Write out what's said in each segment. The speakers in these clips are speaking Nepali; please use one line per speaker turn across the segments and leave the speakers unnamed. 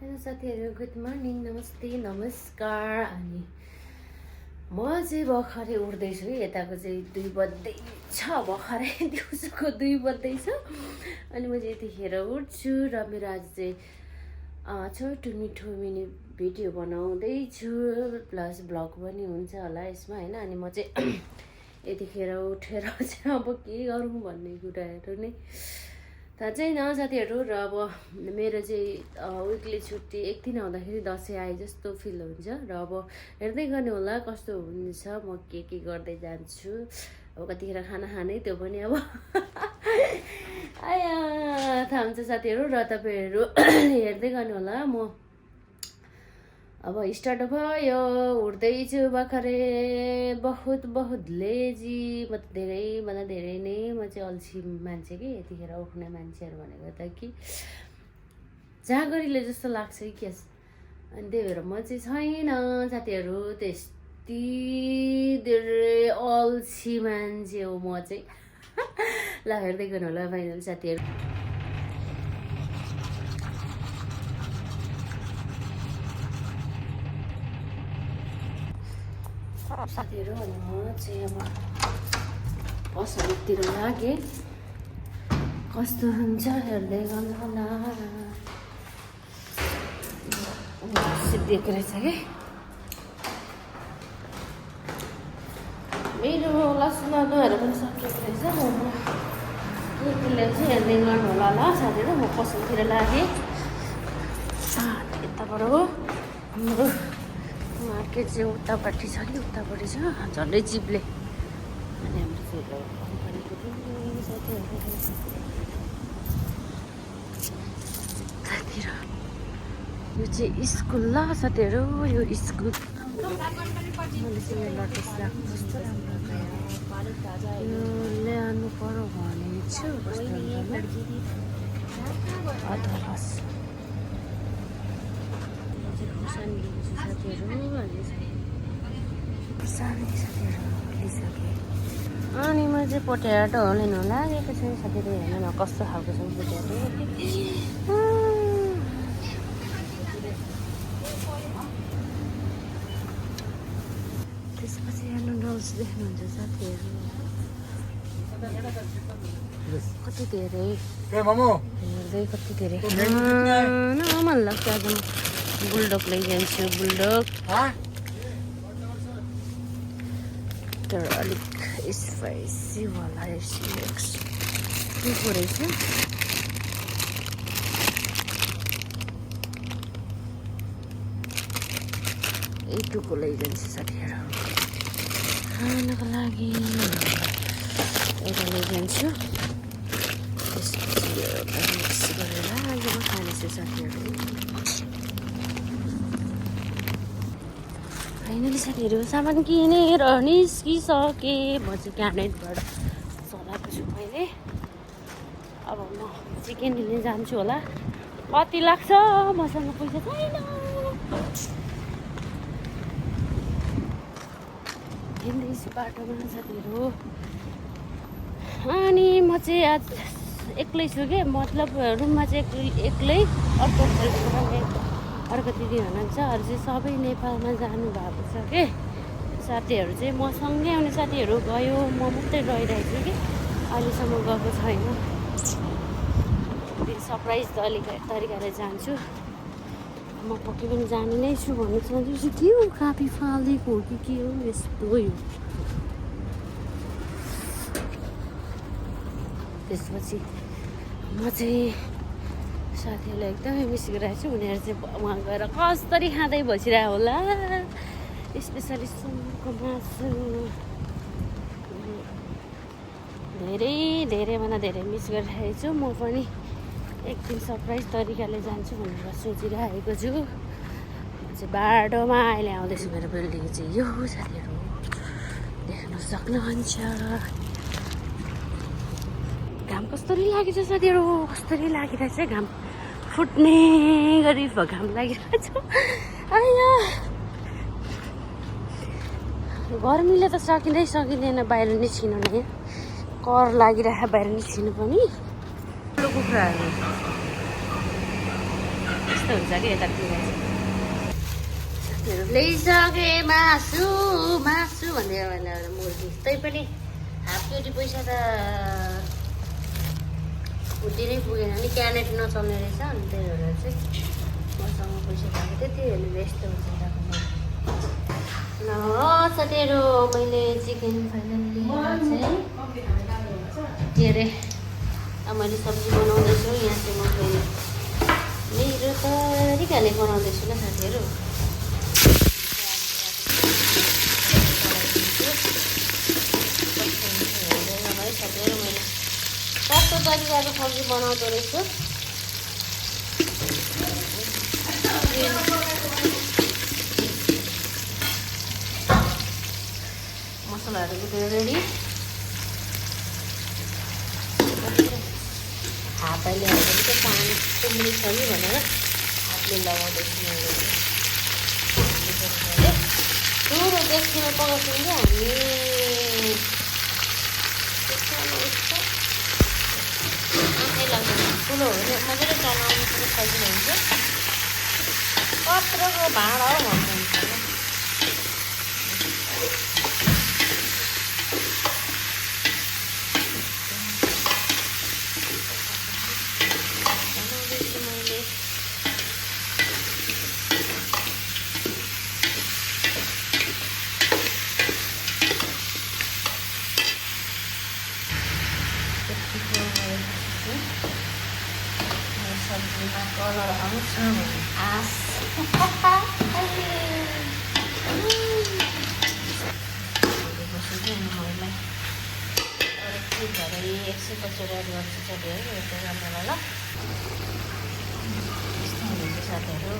हेलो साथीहरू, गुड मर्निङ, नमस्ते, नमस्कार। अनि म चाहिँ भर्खरै उठ्दैछु। यताको चाहिँ 2 बज्दैछ, भर्खरै दिउँसोको 2 बज्दैछ। अनि म चाहिँ यतिखेर उठ्छु र मेरो आज चाहिँ छोटो मिठो मिनी भिडियो बनाउँदैछु, प्लस ब्लग पनि हुन्छ होला यसमा होइन। अनि म चाहिँ यतिखेर उठेर चाहिँ अब के गरौँ भन्ने कुराहरू नै थाहा छैन साथीहरू। र अब मेरो चाहिँ विकली छुट्टी एक दिन आउँदाखेरि दसैँ आए जस्तो फिल हुन्छ। र अब हेर्दै गर्ने होला कस्तो हुन्छ, म के गर्दै जान्छु। अब कतिखेर खाना खाने त्यो पनि अब आया थाहा हुन्छ साथीहरू। र तपाईँहरू हेर्दै गर्ने होला। म अब स्टार्ट भयो, उठ्दैछु भर्खरै। बहुत लेजी, म त धेरैभन्दा धेरै नै म चाहिँ अल्छी मान्छे कि यतिखेर उठ्ने मान्छेहरू भनेको त कि जाँगरीले जस्तो लाग्छ कि। अनि त्यही भएर म चाहिँ छैन साथीहरू, त्यति धेरै अल्छी मान्छे हो म चाहिँ। ल हेर्दै गर्नु होला फाइनल साथीहरू। साथीहरू अनि म चाहिँ अब पसलतिर लागेँ, कस्तो हुन्छ हेर्दै गर्नु होला। सिद्धिएको रहेछ कि मेरो लसुन अदुवाहरू पनि सकिएको रहेछ। म के ल्याउँछु हेर्दै गर्नु होला ल साथीहरू। म पसलतिर लागेँ। यताबाट हो हाम्रो मार्केट चाहिँ उतापट्टि छ कि उतापट्टि छ, झन्डै चिप्ले। अनि हाम्रो चाहिँ कम्पनीको पनि साथीहरू साथीहरू यो चाहिँ स्कुल ल साथीहरू, यो स्कुल मैले चाहिँ लटेस ल्याएको जस्तो यो ल्याउनु पर्यो भनेको छु। अदरस खुर्सानी लिन्छु साथीहरू। खुर्सानी साथीहरू लिइसकेँ। अनि म चाहिँ पोट्याटो लिनु लागेको छु साथीहरू। हेर्नु न कस्तो खालको छ पोट्याटो। त्यसपछि यहाँ नुडल्स देख्नुहुन्छ साथीहरू, कति धेरै हेर्दै कति धेरै मन लाग्छ। आज म बुलडोग लैजान्छु, बुलडोग तर अलिक स्पाइसी वाला के पो रहेछ। यटुको लैजान्छु साथीहरू खानको लागि, एउटा लैजान्छु। त्यसपछि एउटा मिक्स गरेर आज म खानेछु साथीहरू। फाइनली साथीहरू सामान किनेर निस्किसकेँ। म चाहिँ क्याबिनेटबाट चलाएको छु मैले। अब म चिकन लिन जान्छु होला। कति लाग्छ मसँग पैसा छैन। हिँड्दैछु बाटोमा साथीहरू। अनि म चाहिँ आज एक्लै छु कि, मतलब रुममा चाहिँ एक्लै। अर्को दिदी हुनुहुन्छ, अरू चाहिँ सबै नेपालमा जानुभएको छ कि। साथीहरू चाहिँ मसँगै आउने साथीहरू गयो, म मात्रै रहिरहेको छु कि अहिलेसम्म गएको छैन। सरप्राइज तरिकाले जान्छु। म पक्कै पनि जाने नै छु भन्नु चाहन्छु। के हो कापी फालिदिएको हो कि के हो यस्तो हो। त्यसपछि म चाहिँ साथीहरूलाई एकदमै मिस गरिरहेको छु। उनीहरू चाहिँ उहाँ गएर कसरी खाँदै बसिरहेको होला, स्पेसली सुँगुरको मासु। धेरैभन्दा धेरै मिस गरिरहेको छु। म पनि एक दिन सरप्राइज तरिकाले जान्छु भनेर सोचिरहेको छु। म चाहिँ बाटोमा अहिले आउँदैछु। मेरो बिल्डिङ चाहिँ यो साथीहरू देख्न सक्नुहुन्छ। घाम कसरी लागेछ साथीहरू, कसरी लागिरहेछ घाम, फुट्ने गरी घाम लागिरहेछ। आया गर्मीले त सकिँदैन बाहिर निस्किनु नै, कर लागिरहेको बाहिर निस्किनु पनि। कुखुराहरू व्यस्त हुन्छ कि यतातिर साथीहरू ल्याइसके मासु मासु भनेर मुर्गी तै पनि हाफ केटी पैसा त उति नै पुगेन नि क्यानेट नचल्ने रहेछ अनि त्यही भएर चाहिँ मसँग पैसा भएको त्यति हेर्नु व्यस्त हुन्छ ल साथीहरू मैले चिकन फाइनल्ली चाहिँ के अरे अब मैले सब्जी बनाउँदैछु यहाँ चाहिँ म फेरि मेरो तरिकाले बनाउँदैछु ल साथीहरू साथीहरू मैले कस्तो तरिकाको सब्जी बनाउँदो रहेछु मसलाहरू कुटेर रेडी हातले हाल्दा चाहिँ पानी कुम्रिन्छ कि भनेर हातले लगाउँदैछु मैले ठुलो डेक्चीमा पकाउँछौँ कि हामी आँखै लाग्दैन ठुलो हो भने मजाले चलाउनु पनि सजिलो हुन्छ कत्रोको भाँडा हो भन्नुहुन्छ सब्जीमा कलर आउँछ भने आस मलाई अरू भरे एकछिन पछि रेडी गर्छु साथीहरू यस्तो गर्नुलाई ल यस्तो हुन्छ साथीहरू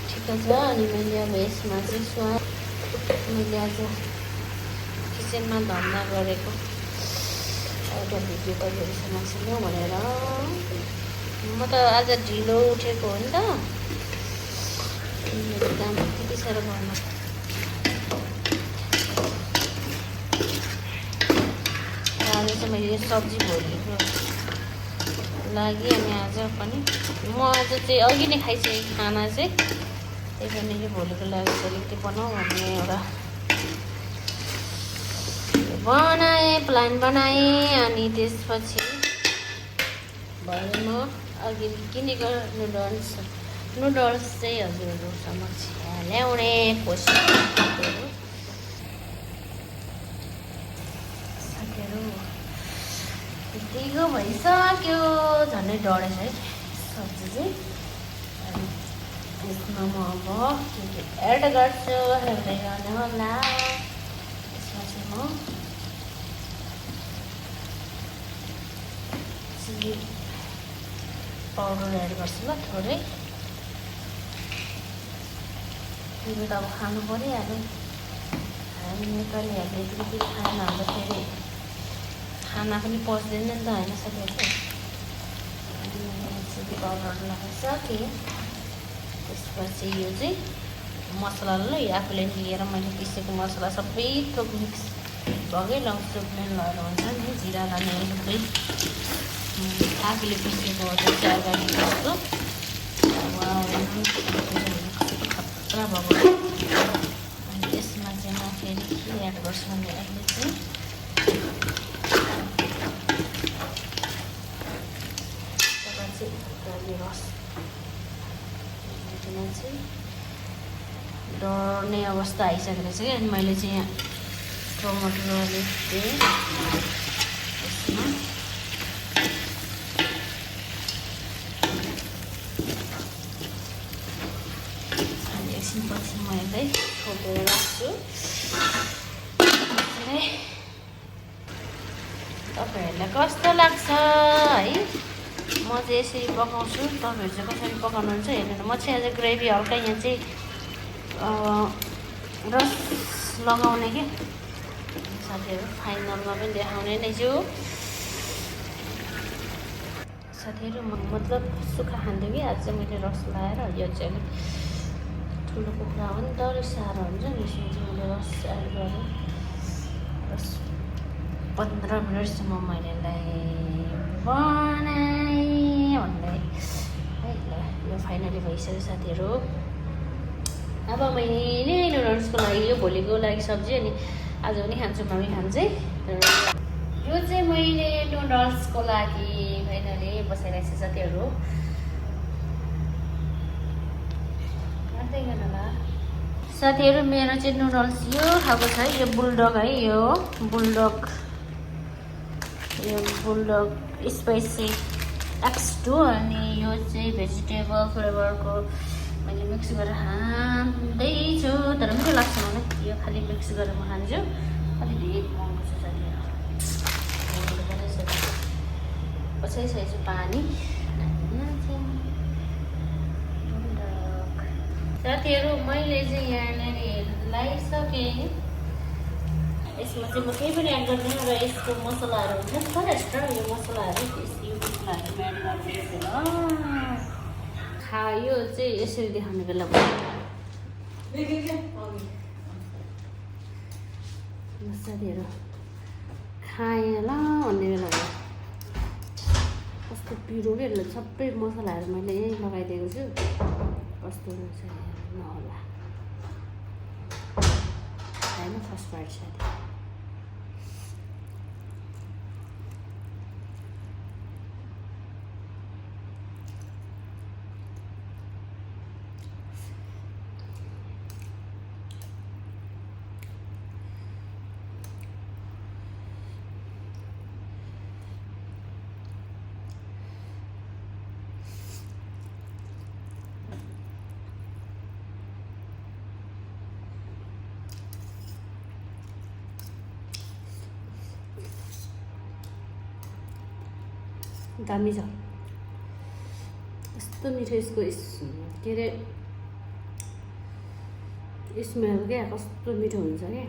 ठिकै छ अनि मैले अब यसमा चाहिँ स्वाद मैले आज किचनमा धन्दा गरेको एउटा भिडियो तपाईँहरूसँग सुन्नु भनेर म त आज ढिलो उठेको हो नि त मेरो काम त्यति साह्रो गर्नु आज चाहिँ मैले यो सब्जी भोलिको लागि अनि आज पनि म आज चाहिँ अघि नै खाइसकेँ खाना चाहिँ त्यही पनि यो भोलिको लागि चाहिँ अलिकति बनाऊ भन्ने एउटा बनाएँ प्लान बनाएँ अनि त्यसपछि भरे म अघि किनेको नुडल्स चाहिँ हजुरहरू समक्ष ल्याउने कोसिस साथीहरू यतिको भइसक्यो झन्डै डढेछ है सब्जी चाहिँ अनि यसमा म अब के के एड गर्छु हेर्दै गर्नु होला यसमा चाहिँ म चिली पाउडर एड गर्छु ल थोरै फेरि त अब खानु परिहाल्यो हामी नेपालीहरूले यति खाना हाम्रो फेरि खाना पनि पच्दैन नि त होइन साथीहरू अनि चिली पाउडर लगाइसकेँ त्यसपछि यो चाहिँ मसला ल आफूले लिएर मैले पिसेको मसला सबै थोक मिक्स भएकै लाउँछु प्लेन लगाएर हुन्छ नि जिरा लाने सबै आफूले पिसेको चाहिँ अर्ग्यानिक जस्तो खतरा भएको अनि यसमा चाहिँ म फेरि के एड गर्छु भने अहिले चाहिँ रस चाहिँ डढ्ने अवस्था आइसकेको रहेछ कि अनि मैले चाहिँ यहाँ टमाटर अलिक दिएँ यसमा अनि एकछिनपछि म यसलाई छोपेर राख्छु तपाईँहरूलाई कस्तो लाग्छ है म चाहिँ यसरी पकाउँछु तपाईँहरू चाहिँ कसरी पकाउनुहुन्छ हेर्नु म चाहिँ आज ग्रेभी हल्का यहाँ चाहिँ रस लगाउने के साथीहरू फाइनलमा पनि देखाउने नै छु साथीहरू म मतलब सुक्खा खान्थेँ कि आज चाहिँ मैले रस लगाएर यो चाहिँ अलिक ठुलो कुखुरा हो नि त अलिक साह्रो हुन्छ नि यसमा चाहिँ मैले रस एड गरेँ रस 15 मिनटसम्म मैले यसलाई बनाएँ भन्दै है ल यो फाइनली भइसक्यो साथीहरू। अब मैले नुडल्सको लागि यो भोलिको लागि सब्जी अनि आज पनि खान्छु, मम्मी खान्छै। यो चाहिँ मैले नुडल्सको लागि फाइनली बसाइरहेको छु साथीहरू। साथीहरू मेरो चाहिँ नुडल्स यो खाएको छ, यो बुलडग है, यो बुलडग स्पाइसी X2 अनि यो चाहिँ भेजिटेबल फ्लेभरको मैले मिक्स गरेर खाँदैछु। तर मिठो लाग्छ मलाई, यो खालि मिक्स गरेर म खान्छु। अलि धेरै महँगो छ साथीहरू, बसाइसकेको छु पानी। साथीहरू मैले चाहिँ यहाँनिर लगाइसकेँ। यसमा चाहिँ म केही पनि एड गर्दैन र यसको मसलाहरू हुन्छ नि फरेस्ट र यो मसलाहरू एड गरिदिन्छु ल। यो चाहिँ यसरी देखाउने बेला साथीहरू खाएँ ल भन्ने बेला कस्तो पिरो के सबै मसलाहरू मैले यहीँ लगाइदिएको छु। कस्तो हुन्छ नहोला होइन फर्स्ट पार्ट साथी। दामी छ, यस्तो मिठो यसको के अरे स्मेल क्या, कस्तो मिठो हुन्छ क्या।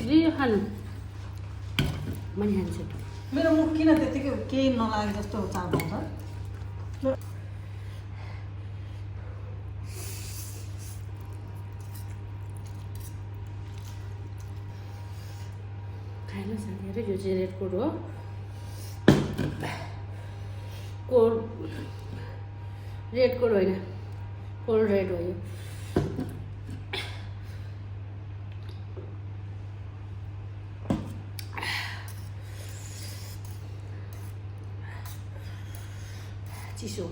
यो खानु मैले खान्छु।
मेरो मुख किन त्यतिकै केही नलागे जस्तो चाप आउँछ?
खानु साथीहरू, यो चाहिँ रेड कोड हो, कोड रेड कोड होइन, कोड रेड हो यो। चिसो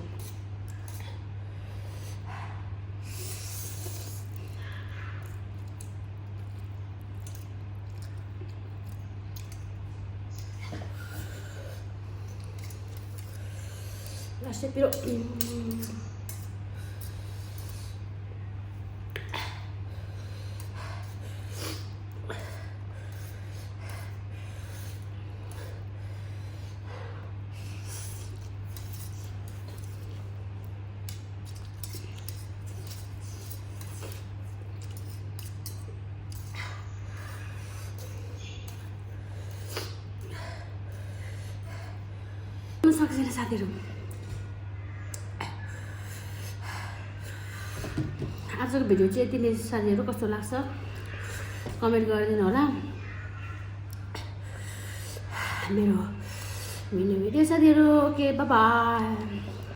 लास्टै पिरो। सक्दैन साथीहरू, आजको भिडियो चाहिँ यति नै साथीहरू। कस्तो लाग्छ कमेन्ट गरिदिनु होला। मेरो भिडियो साथीहरू, ओके बाइ बाइ।